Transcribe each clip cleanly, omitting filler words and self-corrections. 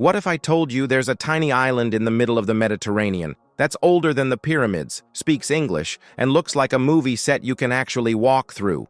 What if I told you there's a tiny island in the middle of the Mediterranean that's older than the pyramids, speaks English, and looks like a movie set you can actually walk through?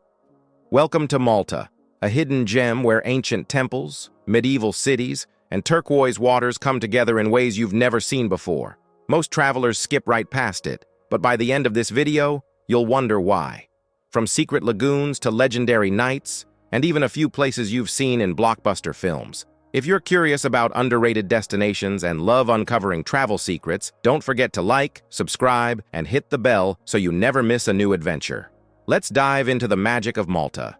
Welcome to Malta, a hidden gem where ancient temples, medieval cities, and turquoise waters come together in ways you've never seen before. Most travelers skip right past it, but by the end of this video, you'll wonder why. From secret lagoons to legendary nights, and even a few places you've seen in blockbuster films. If you're curious about underrated destinations and love uncovering travel secrets, don't forget to like, subscribe, and hit the bell so you never miss a new adventure. Let's dive into the magic of Malta.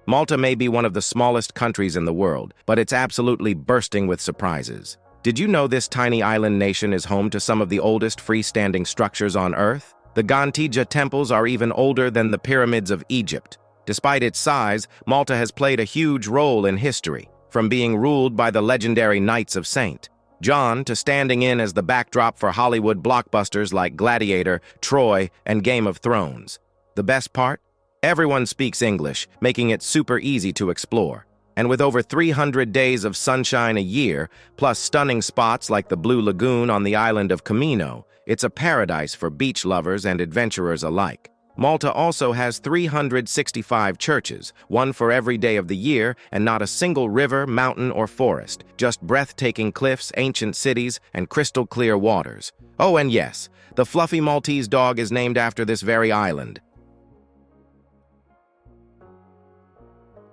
Malta may be one of the smallest countries in the world, but it's absolutely bursting with surprises. Did you know this tiny island nation is home to some of the oldest freestanding structures on Earth? The Ġgantija Temples are even older than the pyramids of Egypt. Despite its size, Malta has played a huge role in history, from being ruled by the legendary Knights of St. John to standing in as the backdrop for Hollywood blockbusters like Gladiator, Troy, and Game of Thrones. The best part? Everyone speaks English, making it super easy to explore. And with over 300 days of sunshine a year, plus stunning spots like the Blue Lagoon on the island of Comino, it's a paradise for beach lovers and adventurers alike. Malta also has 365 churches, one for every day of the year, and not a single river, mountain, or forest, just breathtaking cliffs, ancient cities, and crystal-clear waters. Oh, and yes, the fluffy Maltese dog is named after this very island.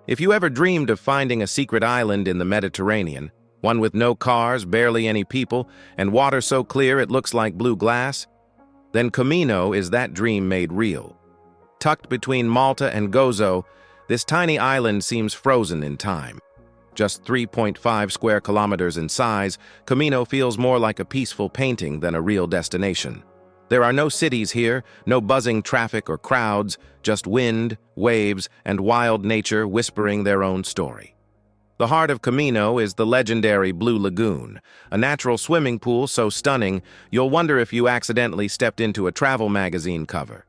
If you ever dreamed of finding a secret island in the Mediterranean, one with no cars, barely any people, and water so clear it looks like blue glass, then Comino is that dream made real. Tucked between Malta and Gozo, this tiny island seems frozen in time. Just 3.5 square kilometers in size, Comino feels more like a peaceful painting than a real destination. There are no cities here, no buzzing traffic or crowds, just wind, waves, and wild nature whispering their own story. The heart of Comino is the legendary Blue Lagoon, a natural swimming pool so stunning you'll wonder if you accidentally stepped into a travel magazine cover.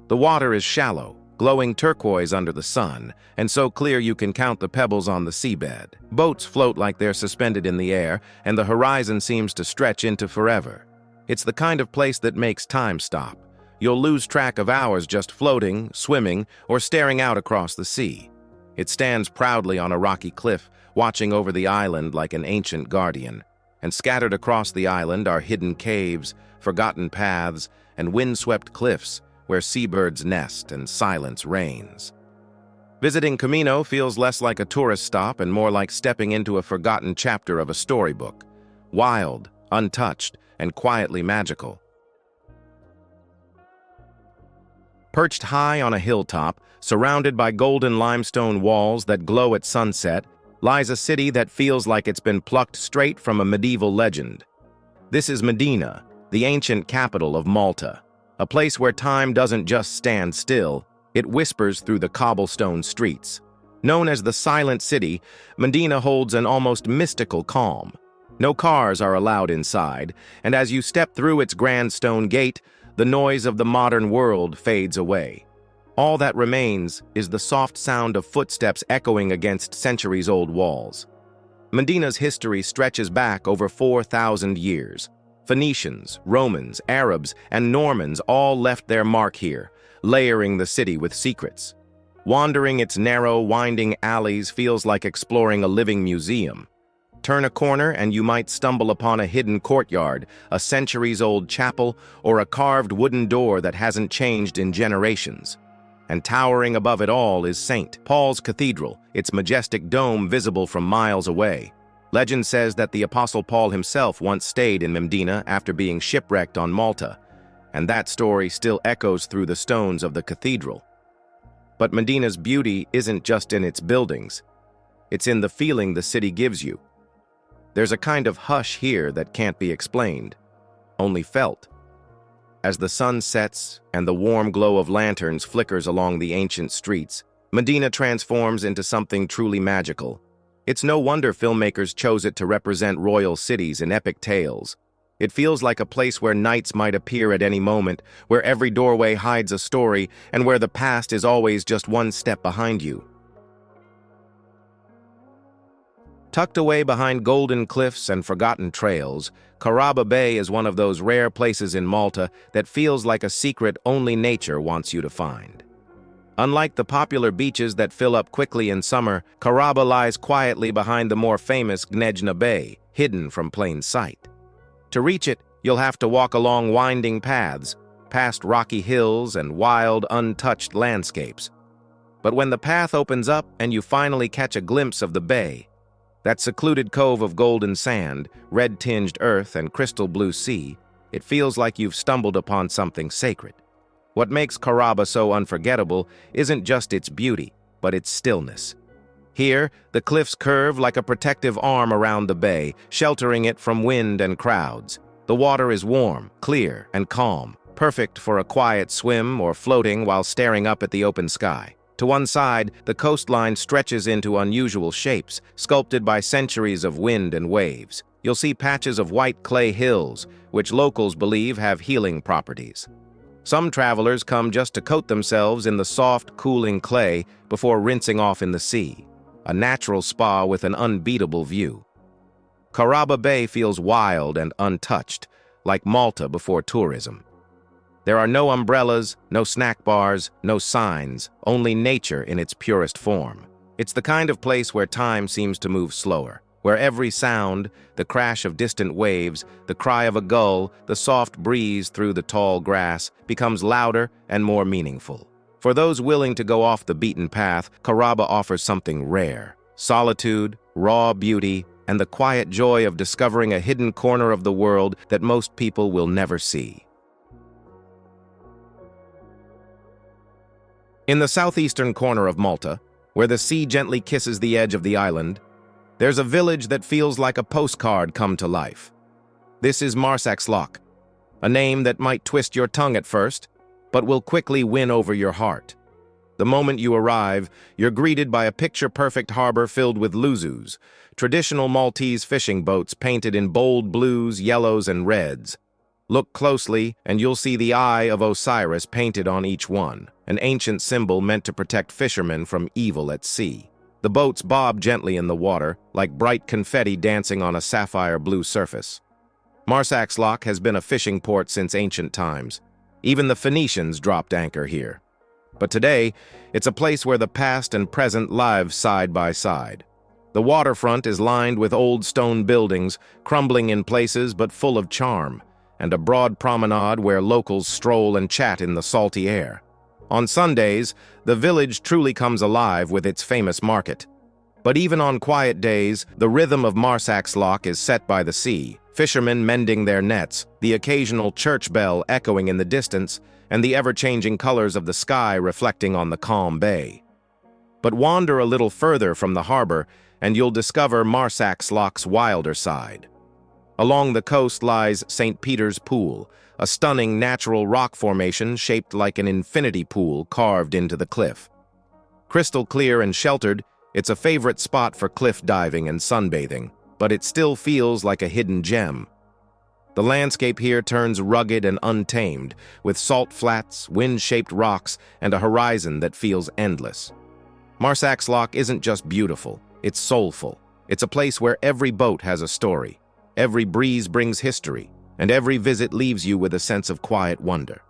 The water is shallow, glowing turquoise under the sun, and so clear you can count the pebbles on the seabed. Boats float like they're suspended in the air, and the horizon seems to stretch into forever. It's the kind of place that makes time stop. You'll lose track of hours just floating, swimming, or staring out across the sea. It stands proudly on a rocky cliff, watching over the island like an ancient guardian. And scattered across the island are hidden caves, forgotten paths, and windswept cliffs where seabirds nest and silence reigns. Visiting Comino feels less like a tourist stop and more like stepping into a forgotten chapter of a storybook. Wild, untouched, and quietly magical. Perched high on a hilltop, surrounded by golden limestone walls that glow at sunset, lies a city that feels like it's been plucked straight from a medieval legend. This is Mdina, the ancient capital of Malta, a place where time doesn't just stand still, it whispers through the cobblestone streets. Known as the Silent City, Mdina holds an almost mystical calm. No cars are allowed inside, and as you step through its grand stone gate, the noise of the modern world fades away. All that remains is the soft sound of footsteps echoing against centuries-old walls. Mdina's history stretches back over 4,000 years. Phoenicians, Romans, Arabs, and Normans all left their mark here, layering the city with secrets. Wandering its narrow, winding alleys feels like exploring a living museum. Turn a corner and you might stumble upon a hidden courtyard, a centuries-old chapel, or a carved wooden door that hasn't changed in generations. And towering above it all is St. Paul's Cathedral, its majestic dome visible from miles away. Legend says that the Apostle Paul himself once stayed in Mdina after being shipwrecked on Malta, and that story still echoes through the stones of the cathedral. But Mdina's beauty isn't just in its buildings. It's in the feeling the city gives you. There's a kind of hush here that can't be explained, only felt. As the sun sets and the warm glow of lanterns flickers along the ancient streets, Mdina transforms into something truly magical. It's no wonder filmmakers chose it to represent royal cities in epic tales. It feels like a place where knights might appear at any moment, where every doorway hides a story, and where the past is always just one step behind you. Tucked away behind golden cliffs and forgotten trails, Qarraba Bay is one of those rare places in Malta that feels like a secret only nature wants you to find. Unlike the popular beaches that fill up quickly in summer, Qarraba lies quietly behind the more famous Ġgantija Bay, hidden from plain sight. To reach it, you'll have to walk along winding paths, past rocky hills and wild, untouched landscapes. But when the path opens up and you finally catch a glimpse of the bay, that secluded cove of golden sand, red-tinged earth, and crystal blue sea, it feels like you've stumbled upon something sacred. What makes Qarraba so unforgettable isn't just its beauty, but its stillness. Here, the cliffs curve like a protective arm around the bay, sheltering it from wind and crowds. The water is warm, clear, and calm, perfect for a quiet swim or floating while staring up at the open sky. To one side, the coastline stretches into unusual shapes, sculpted by centuries of wind and waves. You'll see patches of white clay hills, which locals believe have healing properties. Some travelers come just to coat themselves in the soft, cooling clay before rinsing off in the sea, a natural spa with an unbeatable view. Qarraba Bay feels wild and untouched, like Malta before tourism. There are no umbrellas, no snack bars, no signs, only nature in its purest form. It's the kind of place where time seems to move slower, where every sound, the crash of distant waves, the cry of a gull, the soft breeze through the tall grass, becomes louder and more meaningful. For those willing to go off the beaten path, Qarraba offers something rare: solitude, raw beauty, and the quiet joy of discovering a hidden corner of the world that most people will never see. In the southeastern corner of Malta, where the sea gently kisses the edge of the island, there's a village that feels like a postcard come to life. This is Marsaxlokk, a name that might twist your tongue at first, but will quickly win over your heart. The moment you arrive, you're greeted by a picture-perfect harbor filled with luzus, traditional Maltese fishing boats painted in bold blues, yellows, and reds. Look closely, and you'll see the Eye of Osiris painted on each one, an ancient symbol meant to protect fishermen from evil at sea. The boats bob gently in the water, like bright confetti dancing on a sapphire blue surface. Marsaxlokk has been a fishing port since ancient times. Even the Phoenicians dropped anchor here. But today, it's a place where the past and present live side by side. The waterfront is lined with old stone buildings, crumbling in places but full of charm, and a broad promenade where locals stroll and chat in the salty air. On Sundays, the village truly comes alive with its famous market. But even on quiet days, the rhythm of Marsaxlokk is set by the sea, fishermen mending their nets, the occasional church bell echoing in the distance, and the ever-changing colors of the sky reflecting on the calm bay. But wander a little further from the harbor, and you'll discover Marsaxlokk's wilder side. Along the coast lies St. Peter's Pool, a stunning natural rock formation shaped like an infinity pool carved into the cliff. Crystal clear and sheltered, it's a favorite spot for cliff diving and sunbathing, but it still feels like a hidden gem. The landscape here turns rugged and untamed, with salt flats, wind-shaped rocks, and a horizon that feels endless. Marsaxlokk isn't just beautiful, it's soulful. It's a place where every boat has a story. Every breeze brings history, and every visit leaves you with a sense of quiet wonder.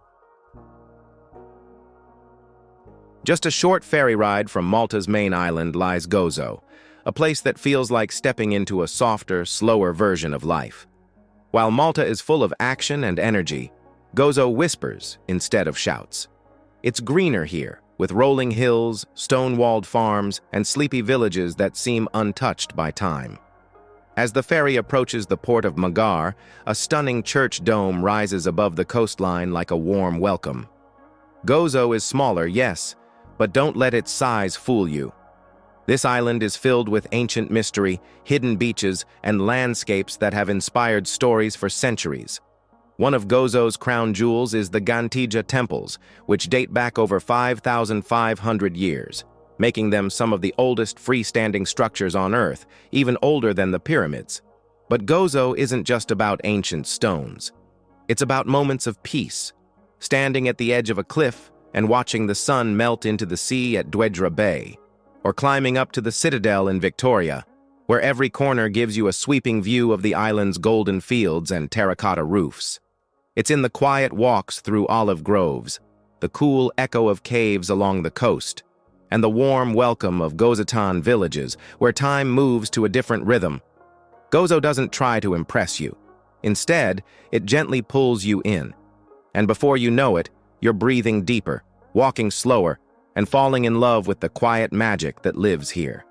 Just a short ferry ride from Malta's main island lies Gozo, a place that feels like stepping into a softer, slower version of life. While Malta is full of action and energy, Gozo whispers instead of shouts. It's greener here, with rolling hills, stone-walled farms, and sleepy villages that seem untouched by time. As the ferry approaches the port of Magar, a stunning church dome rises above the coastline like a warm welcome. Gozo is smaller, yes, but don't let its size fool you. This island is filled with ancient mystery, hidden beaches, and landscapes that have inspired stories for centuries. One of Gozo's crown jewels is the Ġgantija Temples, which date back over 5,500 years. Making them some of the oldest freestanding structures on Earth, even older than the pyramids. But Gozo isn't just about ancient stones. It's about moments of peace, standing at the edge of a cliff and watching the sun melt into the sea at Qarraba Bay, or climbing up to the citadel in Victoria, where every corner gives you a sweeping view of the island's golden fields and terracotta roofs. It's in the quiet walks through olive groves, the cool echo of caves along the coast, and the warm welcome of Gozatan villages where time moves to a different rhythm. Gozo doesn't try to impress you. Instead, it gently pulls you in. And before you know it, you're breathing deeper, walking slower, and falling in love with the quiet magic that lives here.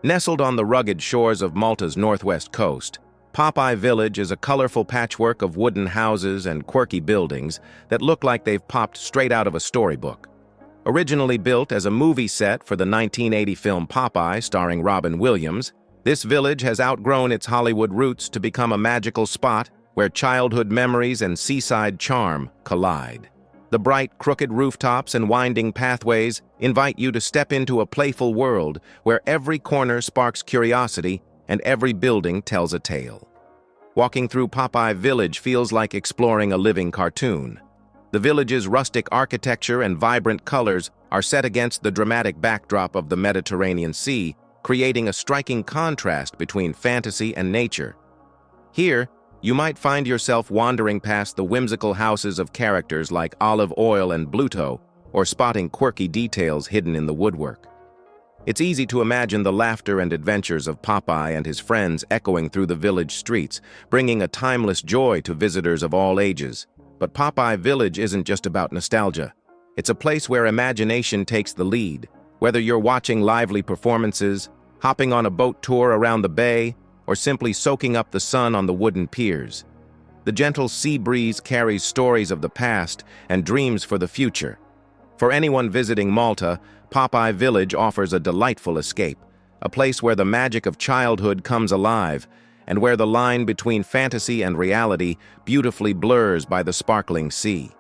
Nestled on the rugged shores of Malta's northwest coast, Popeye Village is a colorful patchwork of wooden houses and quirky buildings that look like they've popped straight out of a storybook. Originally built as a movie set for the 1980 film Popeye starring Robin Williams, this village has outgrown its Hollywood roots to become a magical spot where childhood memories and seaside charm collide. The bright, crooked rooftops and winding pathways invite you to step into a playful world where every corner sparks curiosity and every building tells a tale. Walking through Popeye Village feels like exploring a living cartoon. The village's rustic architecture and vibrant colors are set against the dramatic backdrop of the Mediterranean Sea, creating a striking contrast between fantasy and nature. Here, you might find yourself wandering past the whimsical houses of characters like Olive Oil and Bluto, or spotting quirky details hidden in the woodwork. It's easy to imagine the laughter and adventures of Popeye and his friends echoing through the village streets, bringing a timeless joy to visitors of all ages. But Popeye Village isn't just about nostalgia. It's a place where imagination takes the lead. Whether you're watching lively performances, hopping on a boat tour around the bay, or simply soaking up the sun on the wooden piers, the gentle sea breeze carries stories of the past and dreams for the future. For anyone visiting Malta, Popeye Village offers a delightful escape, a place where the magic of childhood comes alive, and where the line between fantasy and reality beautifully blurs by the sparkling sea.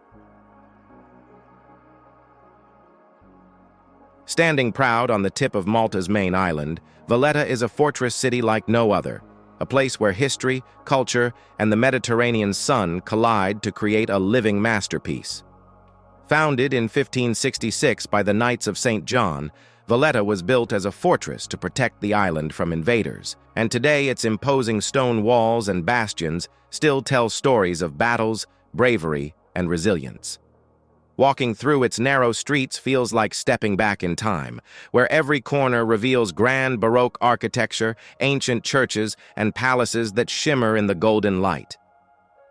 Standing proud on the tip of Malta's main island, Valletta is a fortress city like no other, a place where history, culture, and the Mediterranean sun collide to create a living masterpiece. Founded in 1566 by the Knights of St. John, Valletta was built as a fortress to protect the island from invaders, and today its imposing stone walls and bastions still tell stories of battles, bravery, and resilience. Walking through its narrow streets feels like stepping back in time, where every corner reveals grand Baroque architecture, ancient churches, and palaces that shimmer in the golden light.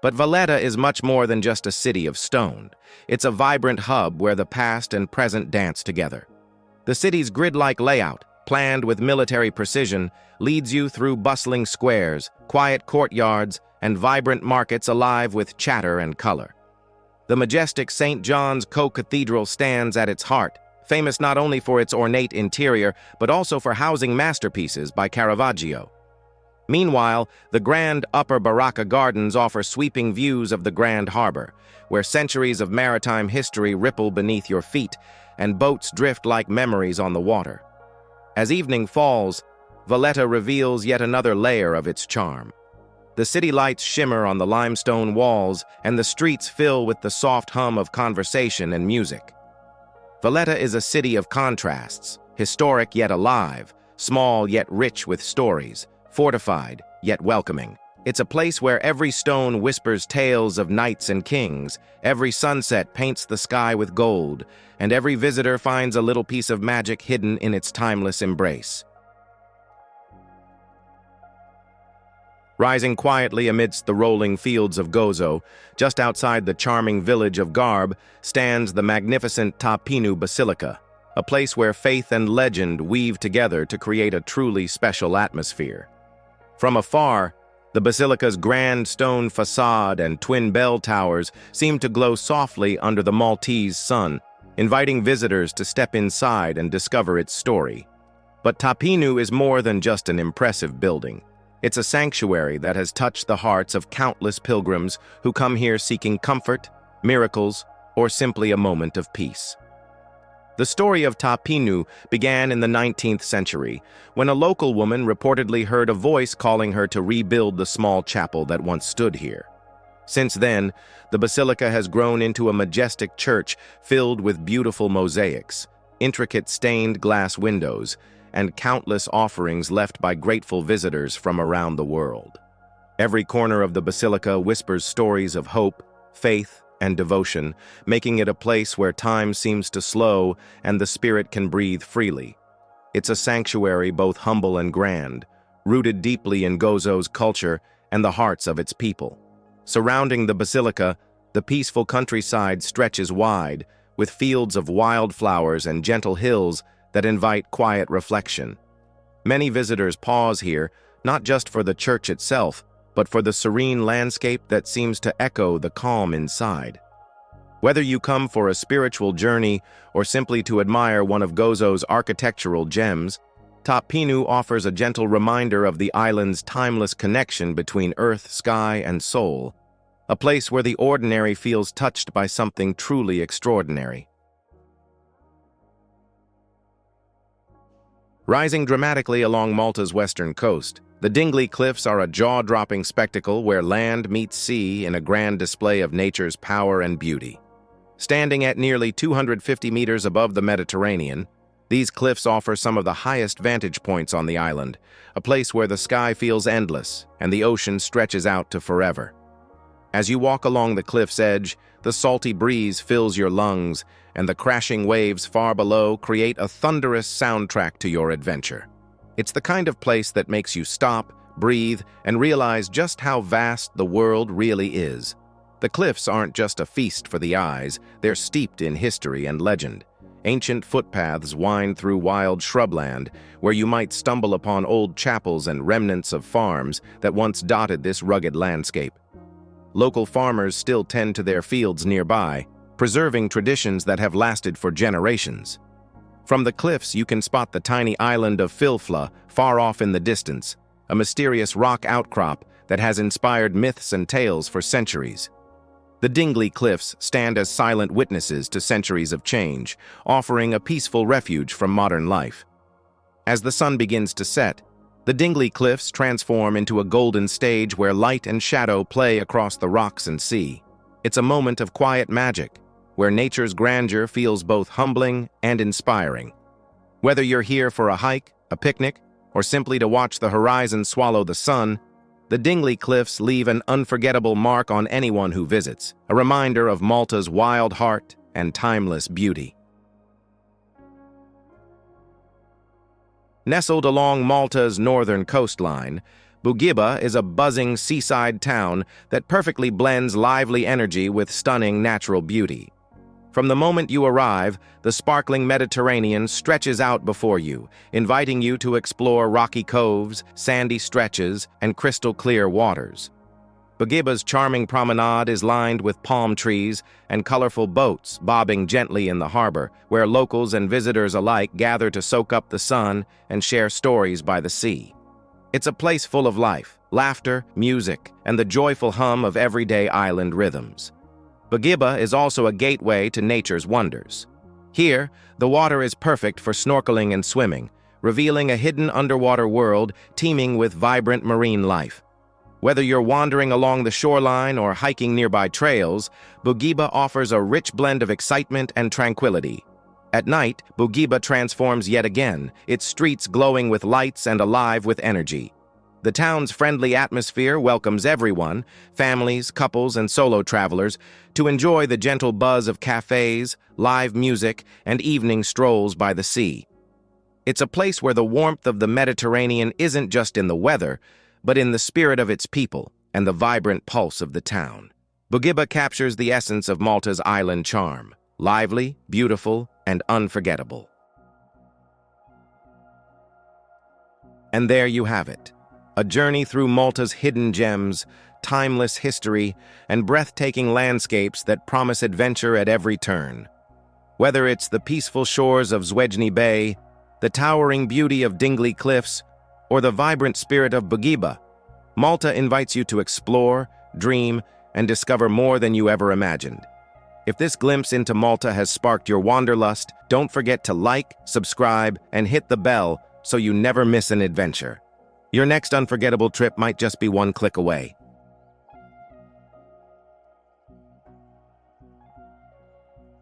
But Valletta is much more than just a city of stone. It's a vibrant hub where the past and present dance together. The city's grid-like layout, planned with military precision, leads you through bustling squares, quiet courtyards, and vibrant markets alive with chatter and color. The majestic St. John's Co-Cathedral stands at its heart, famous not only for its ornate interior, but also for housing masterpieces by Caravaggio. Meanwhile, the grand Upper Baracca Gardens offer sweeping views of the Grand Harbor, where centuries of maritime history ripple beneath your feet, and boats drift like memories on the water. As evening falls, Valletta reveals yet another layer of its charm. The city lights shimmer on the limestone walls, and the streets fill with the soft hum of conversation and music. Valletta is a city of contrasts, historic yet alive, small yet rich with stories, fortified yet welcoming. It's a place where every stone whispers tales of knights and kings, every sunset paints the sky with gold, and every visitor finds a little piece of magic hidden in its timeless embrace. Rising quietly amidst the rolling fields of Gozo, just outside the charming village of Qarraba, stands the magnificent Tapinu Basilica, a place where faith and legend weave together to create a truly special atmosphere. From afar, the basilica's grand stone facade and twin bell towers seem to glow softly under the Maltese sun, inviting visitors to step inside and discover its story. But Tapinu is more than just an impressive building. It's a sanctuary that has touched the hearts of countless pilgrims who come here seeking comfort, miracles, or simply a moment of peace. The story of Tapinu began in the 19th century, when a local woman reportedly heard a voice calling her to rebuild the small chapel that once stood here. Since then, the basilica has grown into a majestic church filled with beautiful mosaics, intricate stained glass windows, and countless offerings left by grateful visitors from around the world. Every corner of the basilica whispers stories of hope, faith, and devotion, making it a place where time seems to slow and the spirit can breathe freely. It's a sanctuary both humble and grand, rooted deeply in Gozo's culture and the hearts of its people. Surrounding the basilica, the peaceful countryside stretches wide, with fields of wildflowers and gentle hills that invite quiet reflection. Many visitors pause here, not just for the church itself, but for the serene landscape that seems to echo the calm inside. Whether you come for a spiritual journey or simply to admire one of Gozo's architectural gems, Top Pinu offers a gentle reminder of the island's timeless connection between earth, sky, and soul, a place where the ordinary feels touched by something truly extraordinary. Rising dramatically along Malta's western coast, the Dingley Cliffs are a jaw-dropping spectacle where land meets sea in a grand display of nature's power and beauty. Standing at nearly 250 meters above the Mediterranean, these cliffs offer some of the highest vantage points on the island, a place where the sky feels endless and the ocean stretches out to forever. As you walk along the cliff's edge, the salty breeze fills your lungs, and the crashing waves far below create a thunderous soundtrack to your adventure. It's the kind of place that makes you stop, breathe, and realize just how vast the world really is. The cliffs aren't just a feast for the eyes, they're steeped in history and legend. Ancient footpaths wind through wild shrubland, where you might stumble upon old chapels and remnants of farms that once dotted this rugged landscape. Local farmers still tend to their fields nearby, preserving traditions that have lasted for generations. From the cliffs, you can spot the tiny island of Filfla far off in the distance, a mysterious rock outcrop that has inspired myths and tales for centuries. The Dingley Cliffs stand as silent witnesses to centuries of change, offering a peaceful refuge from modern life. As the sun begins to set, the Dingley Cliffs transform into a golden stage where light and shadow play across the rocks and sea. It's a moment of quiet magic, where nature's grandeur feels both humbling and inspiring. Whether you're here for a hike, a picnic, or simply to watch the horizon swallow the sun, the Dingley Cliffs leave an unforgettable mark on anyone who visits, a reminder of Malta's wild heart and timeless beauty. Nestled along Malta's northern coastline, Bugiba is a buzzing seaside town that perfectly blends lively energy with stunning natural beauty. From the moment you arrive, the sparkling Mediterranean stretches out before you, inviting you to explore rocky coves, sandy stretches, and crystal-clear waters. Bugiba's charming promenade is lined with palm trees and colorful boats bobbing gently in the harbor, where locals and visitors alike gather to soak up the sun and share stories by the sea. It's a place full of life, laughter, music, and the joyful hum of everyday island rhythms. Bugiba is also a gateway to nature's wonders. Here, the water is perfect for snorkeling and swimming, revealing a hidden underwater world teeming with vibrant marine life. Whether you're wandering along the shoreline or hiking nearby trails, Bugiba offers a rich blend of excitement and tranquility. At night, Bugiba transforms yet again, its streets glowing with lights and alive with energy. The town's friendly atmosphere welcomes everyone, families, couples, and solo travelers, to enjoy the gentle buzz of cafes, live music, and evening strolls by the sea. It's a place where the warmth of the Mediterranean isn't just in the weather, but in the spirit of its people and the vibrant pulse of the town. Bugiba captures the essence of Malta's island charm, lively, beautiful, and unforgettable. And there you have it. A journey through Malta's hidden gems, timeless history, and breathtaking landscapes that promise adventure at every turn. Whether it's the peaceful shores of Ġgantija Bay, the towering beauty of Dingley Cliffs, or the vibrant spirit of Bugiba, Malta invites you to explore, dream, and discover more than you ever imagined. If this glimpse into Malta has sparked your wanderlust, don't forget to like, subscribe, and hit the bell so you never miss an adventure. Your next unforgettable trip might just be one click away.